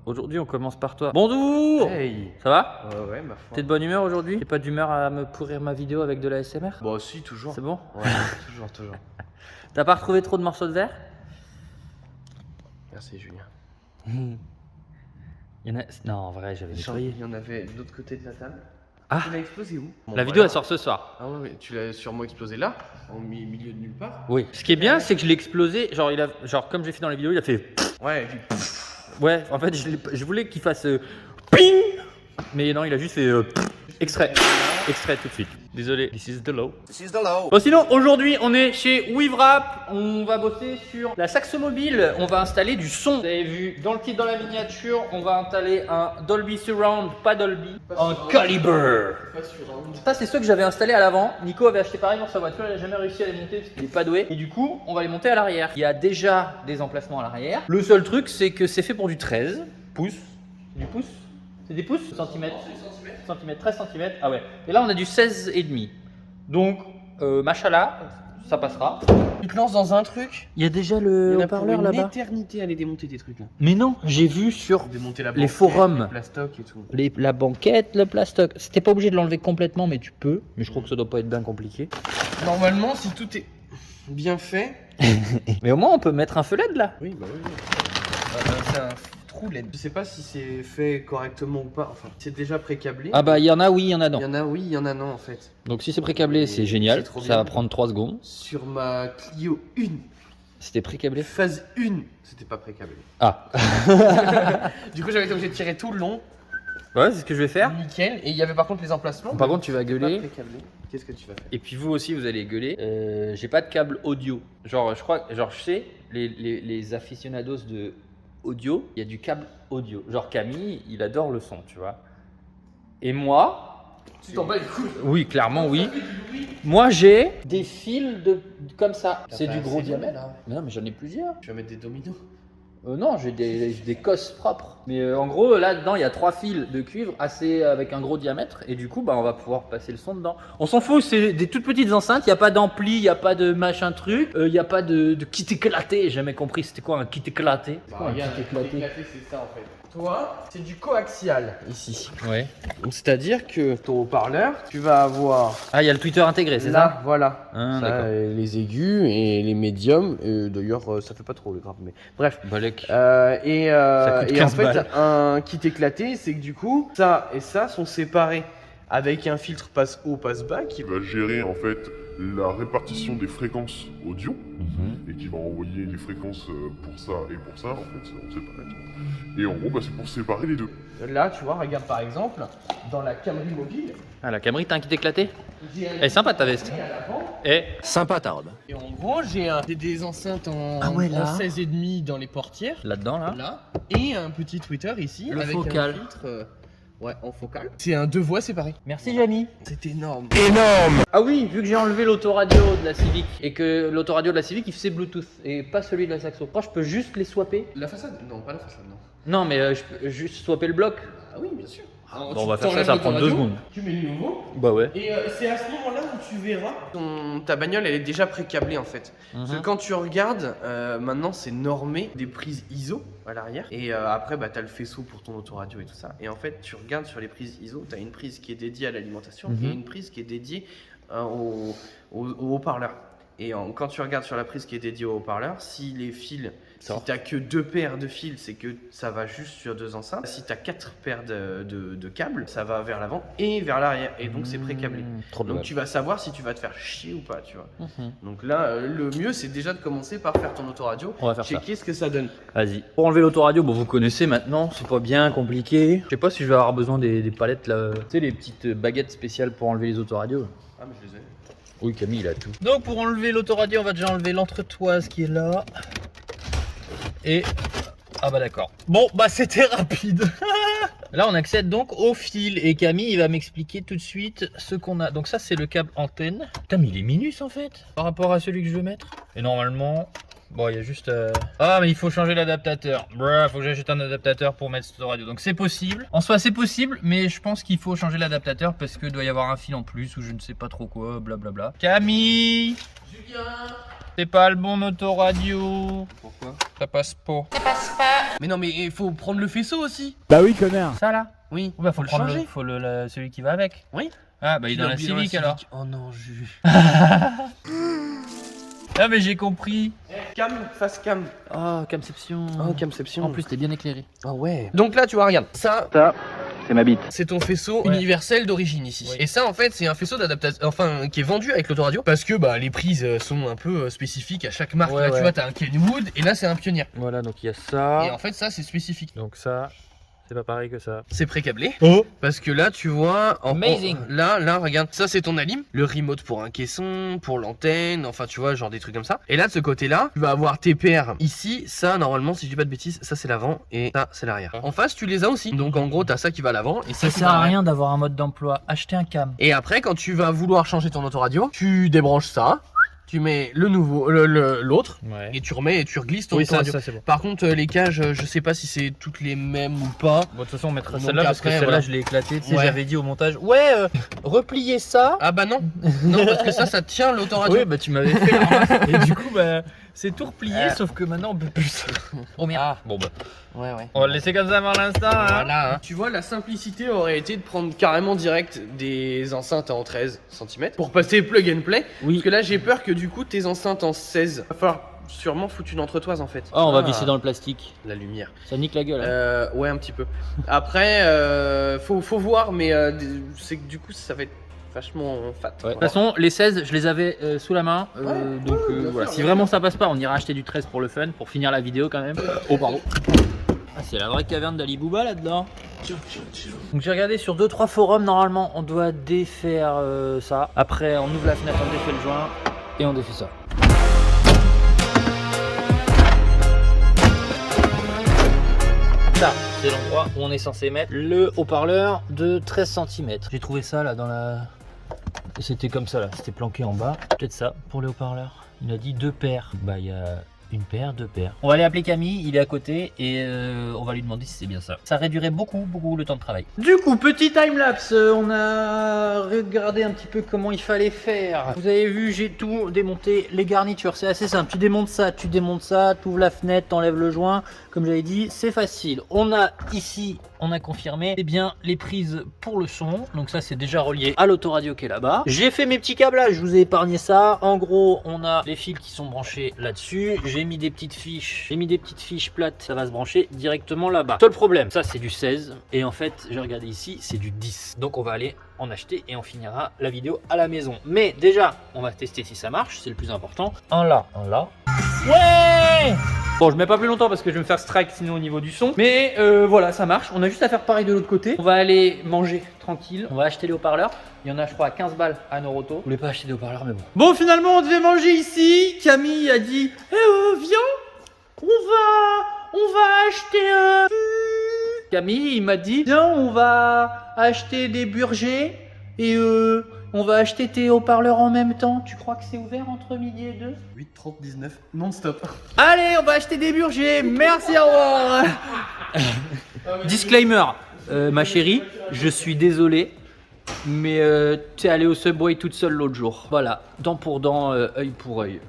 Aujourd'hui, on commence par toi. Bonjour. Hey. Ça va? Ouais, ma foi. T'es de bonne humeur aujourd'hui? T'es pas d'humeur à me pourrir ma vidéo avec de la SMR? Bon, si, toujours. C'est bon? Ouais, toujours. T'as pas retrouvé trop de morceaux de verre? Merci, Julien. Il y en a... Non, en vrai, j'avais nettoyé. Il y en avait de l'autre côté de la table. Ah. Tu l'as explosé où? Bon, La vidéo, voilà. elle sort ce soir. Ah ouais, tu l'as sûrement explosé là, au milieu de nulle part. Oui. Ce qui est bien, c'est que je l'ai explosé. Genre, comme j'ai fait dans la vidéo, il a fait. Ouais. Ouais, en fait, je voulais qu'il fasse ping, mais non, il a juste fait extrait tout de suite. Désolé, this is the low. Bon, sinon, aujourd'hui, on est chez WeaveRap. On va bosser sur la saxo mobile. On va installer du son. Vous avez vu dans le titre, dans la miniature, on va installer un Dolby Surround, pas Dolby, un Caliber. Ça, c'est ceux que j'avais installés à l'avant. Nico avait acheté pareil dans sa voiture, il n'a jamais réussi à les monter parce qu'il n'est pas doué. Et du coup, on va les monter à l'arrière. Il y a déjà des emplacements à l'arrière. Le seul truc, c'est que c'est fait pour du 13 pouces. Du pouce? C'est des pouces? Centimètres? Centimètres, 13 cm. Ah ouais. Et là, on a du 16,5. Donc, machallah, ça passera. Tu te lances dans un truc. Il y a déjà Il le y en a haut-parleur pour une là-bas. éternité à aller démonter des trucs là. Mais non, j'ai vu sur Démonter la les banquette, forums. le plastoc et tout. la banquette, le plastoc. C'était pas obligé de l'enlever complètement, mais tu peux. Mais je crois que ça doit pas être bien compliqué. Normalement, si tout est bien fait. Mais au moins, on peut mettre un feu LED là. Oui, bah oui. C'est un trou LED. Je sais pas si c'est fait correctement ou pas. Enfin, c'est déjà pré-câblé. Ah bah, il y en a oui, il y en a non. Il y en a oui, il y en a non en fait. Donc si c'est pré-câblé, c'est génial. C'est trop Ça bien. va prendre 3 secondes. Sur ma Clio 1, C'était pré-câblé. phase 1, c'était pas pré-câblé. Ah. Du coup, j'avais été obligé de tirer tout le long. Ouais, c'est ce que je vais faire. Nickel. Et il y avait par contre les emplacements. Par contre, tu vas C'était gueuler. pas pré-câblé. Qu'est-ce que tu vas faire? Et puis vous aussi, vous allez gueuler. J'ai pas de câble audio. Genre, je sais, les aficionados de audio, il y a du câble audio. Genre Camille, il adore le son, tu vois. Et moi, Tu t'en bats les couilles. oui, clairement, oui. Moi, j'ai des fils comme ça. C'est T'as du pas gros assez diamètre. là. Mais non, mais j'en ai plusieurs. Tu vas mettre des dominos. Non, j'ai des cosses propres. Mais en gros, là-dedans, il y a 3 fils de cuivre assez avec un gros diamètre. Et du coup, bah, on va pouvoir passer le son dedans. On s'en fout, c'est des toutes petites enceintes. Il n'y a pas d'ampli, il n'y a pas de machin truc. Il n'y a pas de kit éclaté. J'ai jamais compris c'était quoi un kit éclaté. C'est quoi un kit éclaté? C'est ça en fait. Toi, c'est du coaxial ici. Ouais. Donc, c'est-à-dire que ton haut-parleur, tu vas avoir Ah, il y a le Twitter intégré, c'est là, ça? voilà. Ah, Ça, d'accord. les aigus et les médiums. D'ailleurs, ça fait pas trop le grave, mais bref. Balek. Ça coûte et en 15 fait, balles. un kit éclaté, c'est que du coup, ça et ça sont séparés avec un filtre passe haut, passe bas qui qui va gérer en fait la répartition des fréquences audio et qui va envoyer les fréquences pour ça et pour ça en fait, on sait pas. Et en gros, bah, c'est pour séparer les deux. là, tu vois, regarde par exemple, dans la Camry mobile, Ah, la Camry, t'as un kit éclaté? j'ai un Elle est sympa ta veste. à l'avant. Eh, Sympa ta robe. Et en gros, j'ai des enceintes en, Ah ouais, là. en 16,5 dans les portières, là-dedans, là. là, et un petit tweeter ici, Le avec focal. un filtre, ouais, en focal. C'est un 2 voix séparé. Merci, Jamie. C'est énorme. Ah oui, vu que j'ai enlevé l'autoradio de la Civic et que l'autoradio de la Civic, il faisait Bluetooth et pas celui de la Saxo. Moi, je peux juste les swapper. La façade? Non, pas la façade, non. Non, mais je peux juste swapper le bloc. Ah oui, bien sûr. Bon, on va faire ça, ça va prendre 2 secondes. Tu mets le nouveau. Bah ouais. Et c'est à ce moment-là où tu verras. Ta bagnole, elle est déjà pré-câblée en fait. Parce que quand tu regardes, maintenant c'est normé des prises ISO à l'arrière. Et après, bah, tu as le faisceau pour ton autoradio et tout ça. Et en fait, tu regardes sur les prises ISO, tu as une prise qui est dédiée à l'alimentation et une prise qui est dédiée au haut-parleur. Et quand tu regardes sur la prise qui est dédiée au haut-parleur, si les fils, si tu n'as que 2 paires de fils, c'est que ça va juste sur 2 enceintes. Si tu as 4 paires de câbles, ça va vers l'avant et vers l'arrière. Et donc c'est pré-câblé. Trop Donc dommage. tu vas savoir si tu vas te faire chier ou pas, tu vois. Donc là, le mieux c'est déjà de commencer par faire ton autoradio. On va faire ça. Checker ce que ça donne. Vas-y. Pour enlever l'autoradio, bon, vous connaissez maintenant, c'est pas bien compliqué. Je sais pas si je vais avoir besoin des palettes là. Tu sais, les petites baguettes spéciales pour enlever les autoradios. Ah mais je les ai. Oui, Camille, il a tout. Donc, pour enlever l'autoradio, on va déjà enlever l'entretoise qui est là. Et. Ah, bah d'accord. Bon, bah c'était rapide. Là, on accède donc au fil. Et Camille, il va m'expliquer tout de suite ce qu'on a. Donc, ça, c'est le câble antenne. Putain, mais il est minus en fait, par rapport à celui que je veux mettre. Et normalement. Bon, il y a juste... Ah, mais il faut changer l'adaptateur. Bref, faut que j'achète un adaptateur pour mettre cette radio. Donc c'est possible. En soi, c'est possible, mais je pense qu'il faut changer l'adaptateur parce qu'il doit y avoir un fil en plus ou je ne sais pas trop quoi, blablabla. Camille! Julien, C'est pas le bon autoradio. Pourquoi? Ça passe pas. Mais non, mais il faut prendre le faisceau aussi. Bah oui, connard. Ça là? Oui. Bah faut le prendre, changer. faut celui qui va avec. Oui. Ah bah il est dans la oublié Civic alors. Oh non, Jules. Ah mais j'ai compris. Cam, face cam. Oh, Camception. Oh, camception. En plus t'es bien éclairé. Ah ouais. Donc là, tu vois, regarde. Ça, C'est ma bite. c'est ton faisceau Ouais. universel d'origine ici. Ouais. Et ça, en fait, c'est un faisceau d'adaptation, enfin, qui est vendu avec l'autoradio. Parce que bah, les prises sont un peu spécifiques à chaque marque. Ouais, là, ouais. tu vois, t'as un Kenwood et là, c'est un Pioneer. Voilà, donc il y a ça. Et en fait, ça, c'est spécifique. Donc ça, c'est pas pareil que ça. C'est pré-câblé. Oh. Parce que là, tu vois. Amazing. Là, regarde. Ça, c'est ton alim. Le remote pour un caisson, pour l'antenne. Enfin, tu vois, genre des trucs comme ça. Et là, de ce côté-là, tu vas avoir tes paires ici. Ça, normalement, si je dis pas de bêtises, ça, c'est l'avant. Et ça, c'est l'arrière. En face, tu les as aussi. Donc, en gros, t'as ça qui va à l'avant. Et ça Ça qui sert va à l'arrière. rien d'avoir un mode d'emploi. Achetez un cam. Et après, quand tu vas vouloir changer ton autoradio, tu débranches ça. Tu mets le nouveau, l'autre. Ouais. Et tu remets et tu reglisses ton Oui, ça, autoradio. ça c'est bon. Par contre, les cages, je sais pas si c'est toutes les mêmes ou pas. Bon, de toute façon, on mettra Donc celle-là parce que après, celle-là, voilà. je l'ai éclatée. Tu sais, Ouais. j'avais dit au montage, ouais, repliez ça. Ah bah non. Non, parce que ça tient l'autoradio. Oui, bah tu m'avais fait la remarque. Et du coup, bah, c'est tout replié, sauf que maintenant on peut plus. Oh merde. Ah. Bon, bah, Ouais, ouais. on va le laisser comme ça pour l'instant. Hein. Voilà, hein. Tu vois, la simplicité aurait été de prendre carrément direct des enceintes en 13 cm pour passer plug and play. Oui. Parce que là, j'ai peur que du coup, tes enceintes en 16, va falloir sûrement foutre une entretoise en fait. Oh, on va visser dans le plastique. la lumière. Ça nique la gueule. Hein. Ouais, un petit peu. Après, faut voir, mais c'est que du coup, ça va être vachement fat. Ouais. De toute façon, les 16, je les avais sous la main. Donc bien voilà. sûr, Si bien vraiment sûr. ça passe pas, on ira acheter du 13 pour le fun, pour finir la vidéo quand même. Oh, pardon. Ah, c'est la vraie caverne d'Ali Bouba là-dedans. Donc j'ai regardé sur 2-3 forums, normalement on doit défaire ça. Après on ouvre la fenêtre, on défait le joint et on défait ça. Ça, c'est l'endroit où on est censé mettre le haut-parleur de 13 cm. J'ai trouvé ça là dans la... C'était comme ça là, c'était planqué en bas. Peut-être ça pour les haut-parleurs. Il a dit 2 paires. Bah il y a... une paire, 2 paires. On va aller appeler Camille, il est à côté et on va lui demander si c'est bien ça. Ça réduirait beaucoup le temps de travail. Du coup, petit timelapse, on a regardé un petit peu comment il fallait faire. Vous avez vu, j'ai tout démonté, les garnitures, c'est assez simple. Tu démontes ça, tu ouvres la fenêtre, t'enlèves le joint. Comme j'avais dit, c'est facile. On a ici, on a confirmé, eh bien, les prises pour le son. Donc ça, c'est déjà relié à l'autoradio qui est là-bas. J'ai fait mes petits câblages, je vous ai épargné ça. En gros, on a les fils qui sont branchés là-dessus. J'ai mis des petites fiches plates, ça va se brancher directement là-bas. Seul problème, ça c'est du 16 et en fait, j'ai regardé ici, c'est du 10. Donc on va aller en acheter et on finira la vidéo à la maison. Mais déjà, on va tester si ça marche, c'est le plus important. Un là. Ouais! Bon, je mets pas plus longtemps parce que je vais me faire strike sinon au niveau du son. Mais voilà, ça marche. On a juste à faire pareil de l'autre côté. On va aller manger tranquille. On va acheter les haut-parleurs. Il y en a, je crois, à 15 balles à Noroto. Je voulais pas acheter des haut-parleurs, mais bon. Bon, finalement, on devait manger ici. Camille a dit viens, on va acheter Camille, il m'a dit viens, on va acheter des burgers et on va acheter tes haut-parleurs en même temps. Tu crois que c'est ouvert entre midi et 2? 8,39 non-stop. Allez, on va acheter des burgers. Merci, au revoir. Disclaimer, ma chérie, je suis désolé, mais t'es allée au Subway toute seule l'autre jour. Voilà, dent pour dent, œil pour œil.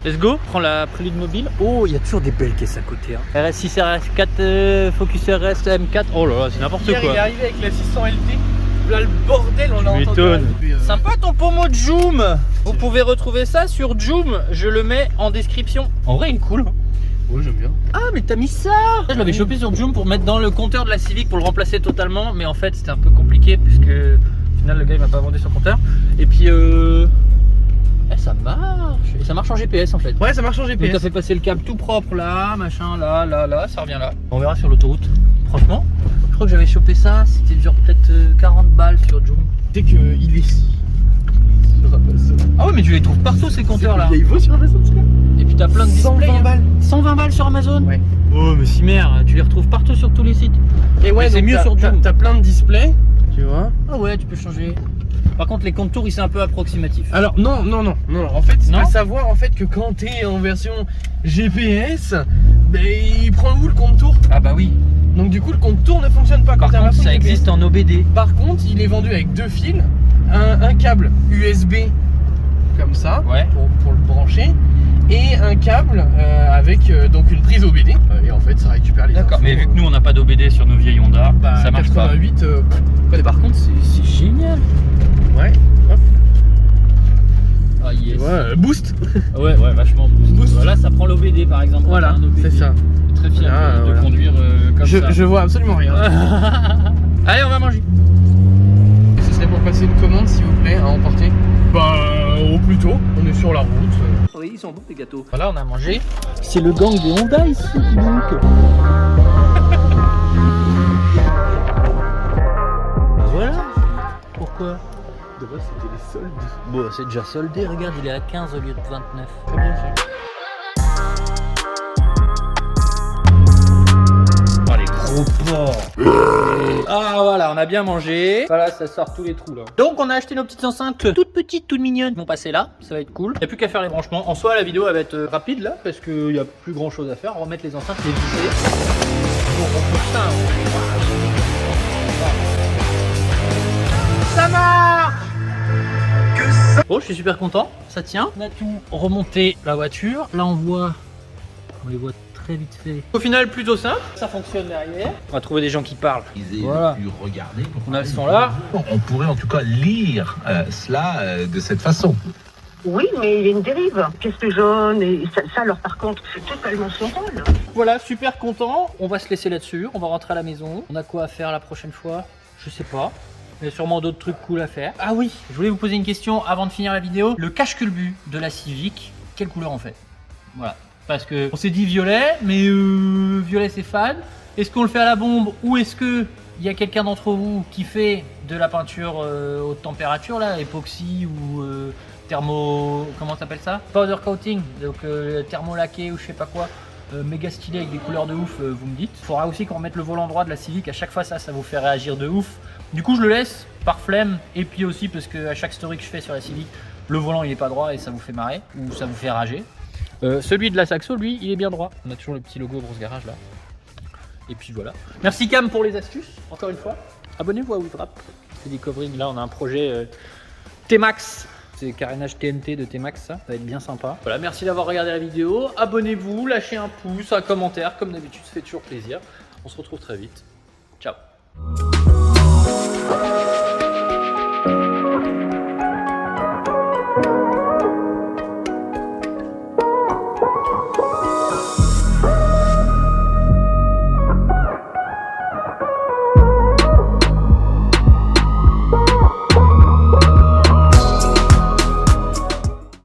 Let's go, prends la Prélude mobile. Oh, il y a toujours des belles caisses à côté. Hein. RS6, RS4, Focus RS, M4. Oh là là, c'est n'importe Hier, quoi. il est arrivé avec la 600 LT. Là, le bordel, on l'a entendu. m'étonnes. arriver. Sympa ton pommeau de Joom. Vous pouvez retrouver ça sur Joom. Je le mets en description. En vrai, il est cool. Ouais, j'aime bien. Ah, mais t'as mis ça. Je l'avais chopé sur Joom pour mettre dans le compteur de la Civic pour le remplacer totalement. Mais en fait, c'était un peu compliqué puisque au final, le gars il m'a pas vendu son compteur. Et puis, ça marche. Et ça marche en GPS en fait. Ouais, ça marche en Donc GPS. t'as fait passer le câble tout propre là, machin, là, ça revient là. On verra sur l'autoroute. Franchement, je crois que j'avais chopé ça, c'était genre peut-être 40 balles sur Joom. C'est que il est. Ah ouais, mais tu les trouves partout ces compteurs là. Il vaut sur Amazon, ça. Et puis t'as plein de displays. 120 balles. 120 balles sur Amazon. Ouais. Oh mais si merde, tu les retrouves partout sur tous les sites. Et ouais, Mais c'est donc mieux t'as- sur t'as- Joom. T'as plein de displays, tu vois. Ah ouais, tu peux changer. Par contre les contours ils sont un peu approximatifs. Alors non. En fait, Non. à savoir en fait que quand t'es en version GPS, ben il prend où le contour. Ah bah oui. Donc du coup le contour ne fonctionne pas quand Par t'es en contre version ça GPS. existe en OBD. Par contre, il est vendu avec 2 fils, un câble USB comme ça, Ouais. pour le brancher, et un câble avec donc une prise OBD, et en fait ça récupère les D'accord. infos. Mais vu que nous on n'a pas d'OBD sur nos vieilles Honda, Bah, ça marche 88, pas. Mais par contre, c'est génial. ouais, hop, Ah yes. tu vois, boost. Ouais, vachement boost. Boost. Voilà, ça prend l'OBD par exemple. Voilà, Un OBD. c'est ça. Je suis très fier Là, de voilà. conduire comme ça. Je vois absolument rien. Allez, on va manger. Ce serait pour passer une commande, s'il vous plaît, à emporter. Bah, au plus tôt, on est sur la route. Oui, ils sont bons les gâteaux. Voilà, on a mangé. C'est le gang des Honda ici, donc. Voilà. Pourquoi? De base, c'était les soldes. Bon, c'est déjà soldé, regarde, il est à 15 au lieu de 29. Très bien fait. Oh, les gros porcs. Ah, voilà, on a bien mangé. Voilà, ça sort tous les trous là. Donc, on a acheté nos petites enceintes toutes petites, toutes mignonnes. Ils vont passer là, ça va être cool. Il n'y a plus qu'à faire les branchements. En soi, la vidéo elle va être rapide là, parce qu'il n'y a plus grand chose à faire. On va remettre les enceintes, les visser. Bon, on peut ça. Ça marche! Bon, je suis super content, ça tient. On a tout remonté la voiture. Là, on les voit très vite fait. Au final, plutôt simple. Ça fonctionne derrière. On va trouver des gens qui parlent. Voilà. On a le son là. On pourrait en tout cas lire cela de cette façon. Oui, mais il y a une dérive. Pièce jaune, et ça, alors par contre, c'est totalement son rôle. Voilà, super content. On va se laisser là-dessus. On va rentrer à la maison. On a quoi à faire la prochaine fois? Je sais pas. Il y a sûrement d'autres trucs cool à faire. Ah oui, je voulais vous poser une question avant de finir la vidéo. Le cache-culbut de la Civic, quelle couleur on fait? Voilà. Parce que on s'est dit violet, mais violet c'est fade. Est-ce qu'on le fait à la bombe ou est-ce que il y a quelqu'un d'entre vous qui fait de la peinture haute température là, époxy ou comment t'appelles ça? Powder coating, donc thermolaqué ou je sais pas quoi. Méga stylé avec des couleurs de ouf, vous me dites. Il faudra aussi qu'on remette le volant droit de la Civic. À chaque fois ça vous fait réagir de ouf. Du coup je le laisse par flemme et puis aussi parce que à chaque story que je fais sur la Civic, le volant il est pas droit et ça vous fait marrer ou ça vous fait rager. Celui de la Saxo, lui, il est bien droit. On a toujours le petit logo Grosse Garage là. Et puis voilà. Merci Cam pour les astuces, encore une fois. Abonnez-vous à WeVrap. C'est des coverings. Là, on a un projet T-Max. C'est carénage TNT de T-Max, ça va être bien sympa. Voilà, merci d'avoir regardé la vidéo. Abonnez-vous, lâchez un pouce, un commentaire. Comme d'habitude, ça fait toujours plaisir. On se retrouve très vite. Ciao.